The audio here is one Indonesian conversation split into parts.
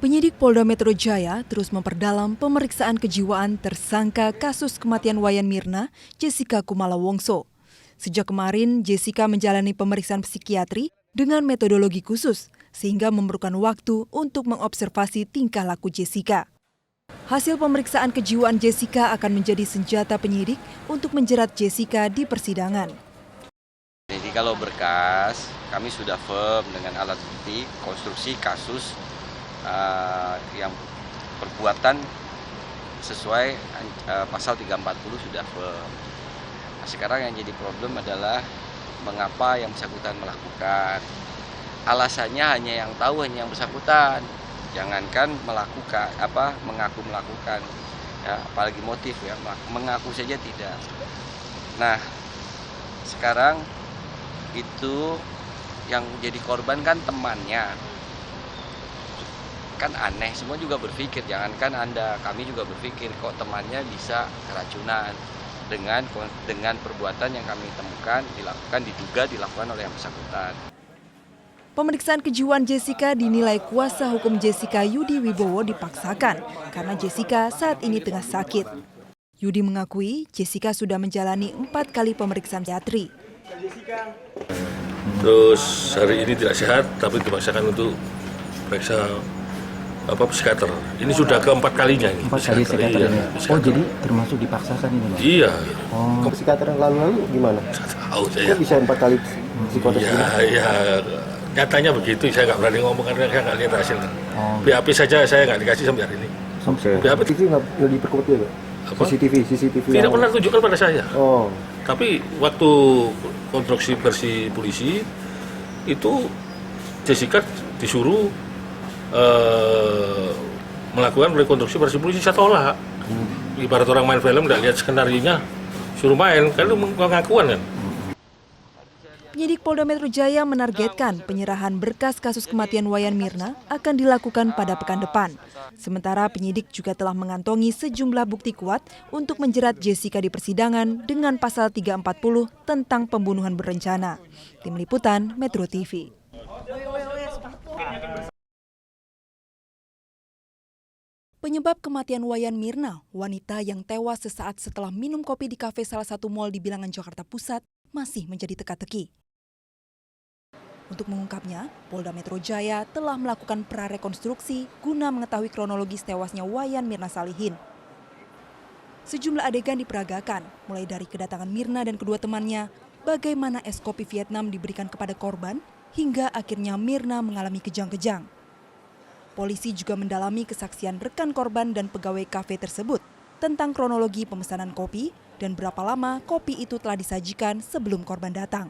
Penyidik Polda Metro Jaya terus memperdalam pemeriksaan kejiwaan tersangka kasus kematian Wayan Mirna, Jessica Kumala Wongso. Sejak kemarin, Jessica menjalani pemeriksaan psikiatri dengan metodologi khusus, sehingga memerlukan waktu untuk mengobservasi tingkah laku Jessica. Hasil pemeriksaan kejiwaan Jessica akan menjadi senjata penyidik untuk menjerat Jessica di persidangan. Jadi kalau berkas, kami sudah firm dengan alat bukti konstruksi kasus yang perbuatan sesuai pasal 340 sudah firm. Nah, sekarang yang jadi problem adalah mengapa yang bersangkutan melakukan. Alasannya hanya yang tahu hanya yang bersangkutan. Jangankan mengaku melakukan, ya, apalagi motif ya, mengaku saja tidak. Nah, sekarang itu yang jadi korban kan temannya. Kan aneh, semua juga berpikir, jangankan Anda, kami juga berpikir kok temannya bisa keracunan dengan perbuatan yang kami temukan diduga dilakukan oleh yang bersangkutan. Pemeriksaan kejiwaan Jessica dinilai kuasa hukum Jessica Yudi Wibowo dipaksakan karena Jessica saat ini tengah sakit. Yudi mengakui Jessica sudah menjalani 4 kali pemeriksaan psikiatri. Terus hari ini tidak sehat tapi dipaksakan untuk periksa psikiater. Ini sudah keempat kalinya ini. 4 kali psikiater. Iya, oh jadi termasuk dipaksakan ini, Pak? Iya. Oh. Psikiater yang lalu gimana? Tahu saya. Kok bisa 4 kali psikotes? Iya. Nyatanya begitu. Saya nggak berani ngomong karena saya nggak lihat hasilnya. Oh. BAP saja saya nggak dikasih sampai hari ini. BAP itu nggak diperkuat ya, Pak? CCTV. Tidak pernah tunjukkan pada saya. Oh. Tapi waktu konstruksi versi polisi itu Jessica disuruh melakukan rekonstruksi versi polisi, saya tolak. Ibarat orang main film tidak lihat skenarionya, suruh main, kan itu pengakuan kan. Penyidik Polda Metro Jaya menargetkan penyerahan berkas kasus kematian Wayan Mirna akan dilakukan pada pekan depan. Sementara penyidik juga telah mengantongi sejumlah bukti kuat untuk menjerat Jessica di persidangan dengan pasal 340 tentang pembunuhan berencana. Tim Liputan Metro TV. Penyebab kematian Wayan Mirna, wanita yang tewas sesaat setelah minum kopi di kafe salah satu mal di Bilangan, Jakarta Pusat, masih menjadi teka-teki. Untuk mengungkapnya, Polda Metro Jaya telah melakukan prarekonstruksi guna mengetahui kronologis tewasnya Wayan Mirna Salihin. Sejumlah adegan diperagakan, mulai dari kedatangan Mirna dan kedua temannya, bagaimana es kopi Vietnam diberikan kepada korban, hingga akhirnya Mirna mengalami kejang-kejang. Polisi juga mendalami kesaksian rekan korban dan pegawai kafe tersebut tentang kronologi pemesanan kopi dan berapa lama kopi itu telah disajikan sebelum korban datang.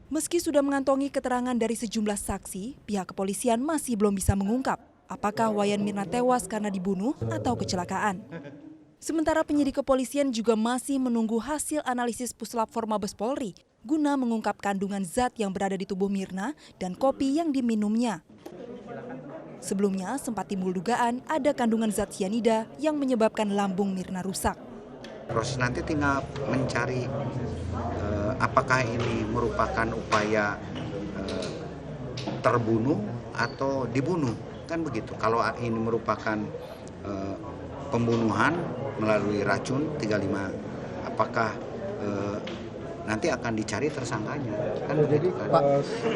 Meski sudah mengantongi keterangan dari sejumlah saksi, pihak kepolisian masih belum bisa mengungkap apakah Wayan Mirna tewas karena dibunuh atau kecelakaan. Sementara penyidik kepolisian juga masih menunggu hasil analisis Puslap For Mabes Polri guna mengungkap kandungan zat yang berada di tubuh Mirna dan kopi yang diminumnya. Sebelumnya sempat timbul dugaan ada kandungan zat sianida yang menyebabkan lambung Mirna rusak. Proses nanti tinggal mencari apakah ini merupakan upaya terbunuh atau dibunuh, kan begitu. Kalau ini merupakan pembunuhan melalui racun 35, apakah nanti akan dicari tersangkanya, kan begitu kan. Pak,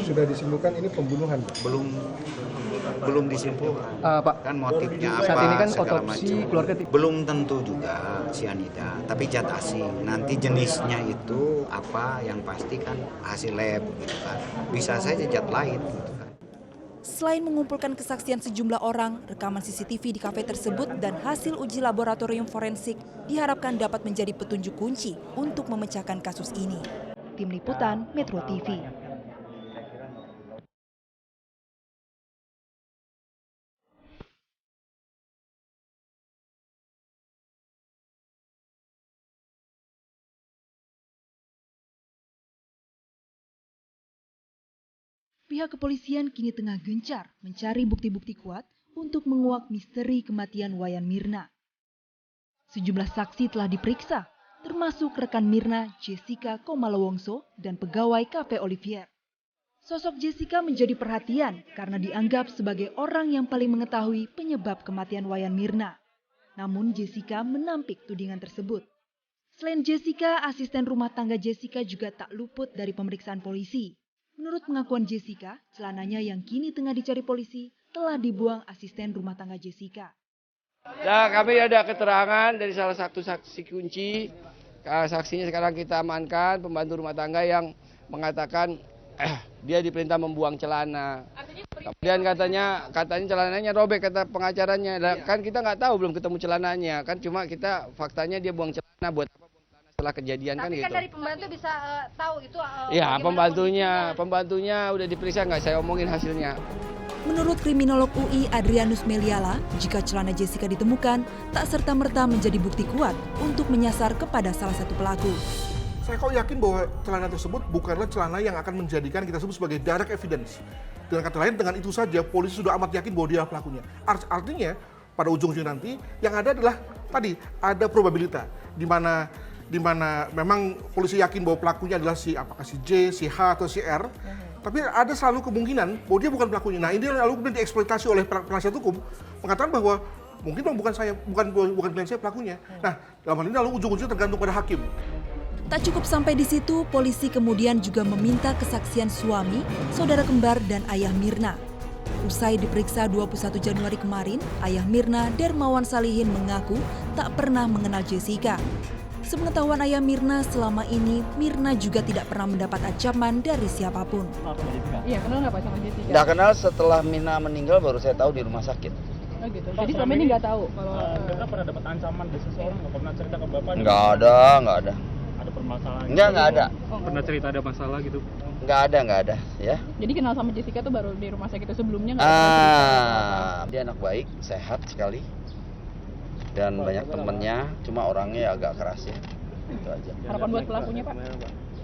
sudah disimpulkan ini pembunuhan? Belum disimpulkan. Pak, Kan motifnya apa, saat ini kan segala otopsi macam. keluarga Belum tentu juga sianida, tapi zat asing. Nanti jenisnya itu apa yang pasti kan hasil lab gitu kan. Bisa saja zat lain gitu kan. Selain mengumpulkan kesaksian sejumlah orang, rekaman CCTV di kafe tersebut dan hasil uji laboratorium forensik diharapkan dapat menjadi petunjuk kunci untuk memecahkan kasus ini. Tim Liputan Metro TV. Pihak kepolisian kini tengah gencar mencari bukti-bukti kuat untuk menguak misteri kematian Wayan Mirna. Sejumlah saksi telah diperiksa, termasuk rekan Mirna, Jessica Kumala Wongso, dan pegawai Cafe Olivier. Sosok Jessica menjadi perhatian karena dianggap sebagai orang yang paling mengetahui penyebab kematian Wayan Mirna. Namun Jessica menampik tudingan tersebut. Selain Jessica, asisten rumah tangga Jessica juga tak luput dari pemeriksaan polisi. Menurut pengakuan Jessica, celananya yang kini tengah dicari polisi telah dibuang asisten rumah tangga Jessica. Ya, kami ada keterangan dari salah satu saksi kunci. Saksinya sekarang kita amankan, pembantu rumah tangga yang mengatakan dia diperintah membuang celana. Kemudian katanya celananya robek, kata pengacaranya. Kan kita nggak tahu, belum ketemu celananya. Kan cuma kita faktanya dia buang celana buat apa setelah kejadian. Tapi kan gitu. Tapi kan dari pembantu bisa tahu itu. Ya, pembantunya udah diperiksa, nggak saya omongin hasilnya. Menurut kriminolog UI Adrianus Meliala, jika celana Jessica ditemukan, tak serta-merta menjadi bukti kuat untuk menyasar kepada salah satu pelaku. Saya kok yakin bahwa celana tersebut bukanlah celana yang akan menjadikan kita sebut sebagai direct evidence. Dengan kata lain, dengan itu saja polisi sudah amat yakin bahwa dia pelakunya. Artinya, pada ujung-ujungnya nanti, yang ada adalah tadi, ada probabilitas di mana memang polisi yakin bahwa pelakunya adalah apakah si J, si H, atau si R. Tapi ada selalu kemungkinan bahwa dia bukan pelakunya. Nah, ini lalu kemudian dieksploitasi oleh penasihat hukum, mengatakan bahwa mungkin bukan klien saya pelakunya. Nah, dalam hal ini lalu ujung-ujungnya tergantung pada hakim. Tak cukup sampai di situ, polisi kemudian juga meminta kesaksian suami, saudara kembar, dan ayah Mirna. Usai diperiksa 21 Januari kemarin, ayah Mirna, Dermawan Salihin, mengaku tak pernah mengenal Jessica. Sepengetahuan ayah Mirna, selama ini Mirna juga tidak pernah mendapat ancaman dari siapapun. Iya, kenal nggak Pak sama Jessica? Nggak kenal, setelah Mirna meninggal baru saya tahu di rumah sakit. Oh gitu. Jadi selama ini nggak tahu kalau Nggak pernah dapat ancaman dari seseorang, nggak pernah cerita ke bapak. Nggak ada. Ada permasalahan. Nggak ada. Pernah cerita ada masalah gitu. Nggak ada, ya. Jadi kenal sama Jessica tuh baru di rumah sakit itu, sebelumnya nggak pernah cerita. Dia anak baik, sehat sekali. Dan banyak temennya, cuma orangnya agak keras ya. Itu aja. Harapan buat pelakunya, Pak?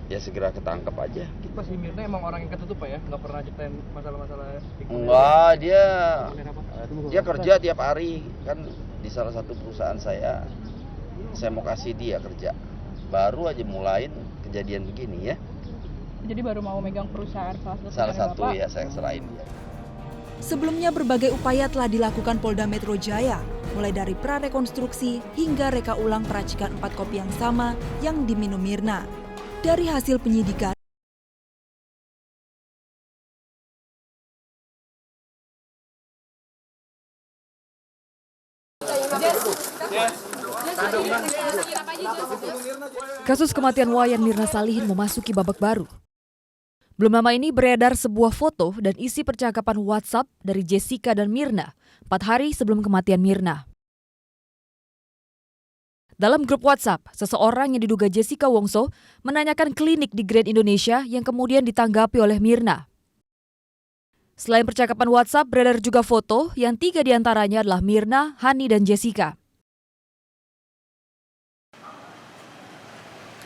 Ya segera ketangkap aja. Pas si Mirna emang orang yang ketutup Pak ya, nggak pernah ceritain masalah-masalah. Enggak, dia kerja tiap hari. Kan di salah satu perusahaan saya mau kasih dia kerja. Baru aja mulain kejadian begini ya. Jadi baru mau megang perusahaan Salah satu ya, saya selain dia. Sebelumnya berbagai upaya telah dilakukan Polda Metro Jaya, mulai dari prarekonstruksi hingga reka ulang peracikan 4 kopi yang sama yang diminum Mirna. Dari hasil penyidikan, kasus kematian Wayan Mirna Salihin memasuki babak baru. Belum lama ini beredar sebuah foto dan isi percakapan WhatsApp dari Jessica dan Mirna 4 hari sebelum kematian Mirna. Dalam grup WhatsApp, seseorang yang diduga Jessica Wongso menanyakan klinik di Grand Indonesia yang kemudian ditanggapi oleh Mirna. Selain percakapan WhatsApp, beredar juga foto yang 3 diantaranya adalah Mirna, Hani, dan Jessica.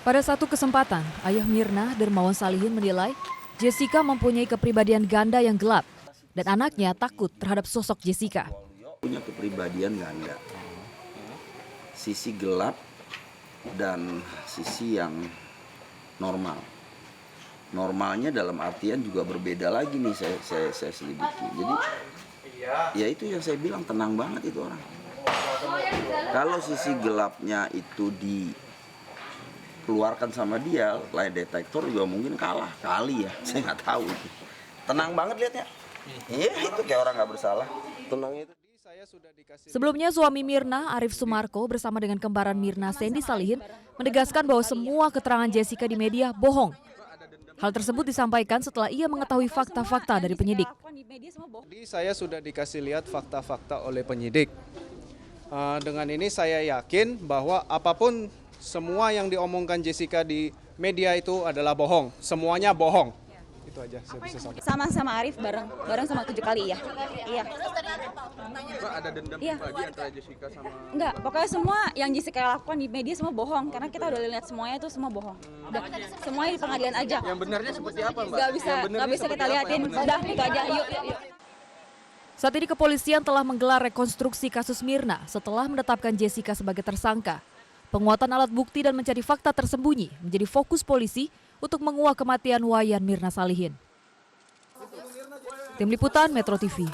Pada satu kesempatan, ayah Mirna, Dermawan Salihin, menilai Jessica mempunyai kepribadian ganda yang gelap dan anaknya takut terhadap sosok Jessica. Punya kepribadian ganda. Sisi gelap dan sisi yang normal. Normalnya dalam artian juga berbeda lagi nih saya selidiki. Jadi ya itu yang saya bilang, tenang banget itu orang. Kalau sisi gelapnya itu dikeluarkan sama dia, lie detektor juga mungkin kalah kali ya. Saya nggak tahu itu. Tenang banget lihatnya. Iya, itu kayak orang nggak bersalah. Tenang itu. Sebelumnya suami Mirna, Arif Sumarko, bersama dengan kembaran Mirna, Sandy Salihin, menegaskan bahwa semua keterangan Jessica di media bohong. Hal tersebut disampaikan setelah ia mengetahui fakta-fakta dari penyidik. Saya sudah dikasih lihat fakta-fakta oleh penyidik. Dengan ini saya yakin bahwa apapun semua yang diomongkan Jessica di media itu adalah bohong. Semuanya bohong. Itu aja saya bisa sampaikan. Sama Arif bareng sama 7 kali ya. Iya. Ada dendam lagi antara Jessica sama... Enggak, pokoknya semua yang Jessica lakukan di media semua bohong. Karena kita udah lihat semuanya itu semua bohong. Udah, semuanya di pengadilan aja. Yang benarnya seperti apa, Mbak? Nggak bisa kita liatin. Udah, itu aja. Yuk. Saat ini kepolisian telah menggelar rekonstruksi kasus Mirna setelah menetapkan Jessica sebagai tersangka. Penguatan alat bukti dan mencari fakta tersembunyi menjadi fokus polisi untuk menguak kematian Wayan Mirna Salihin. Tim Liputan Metro TV.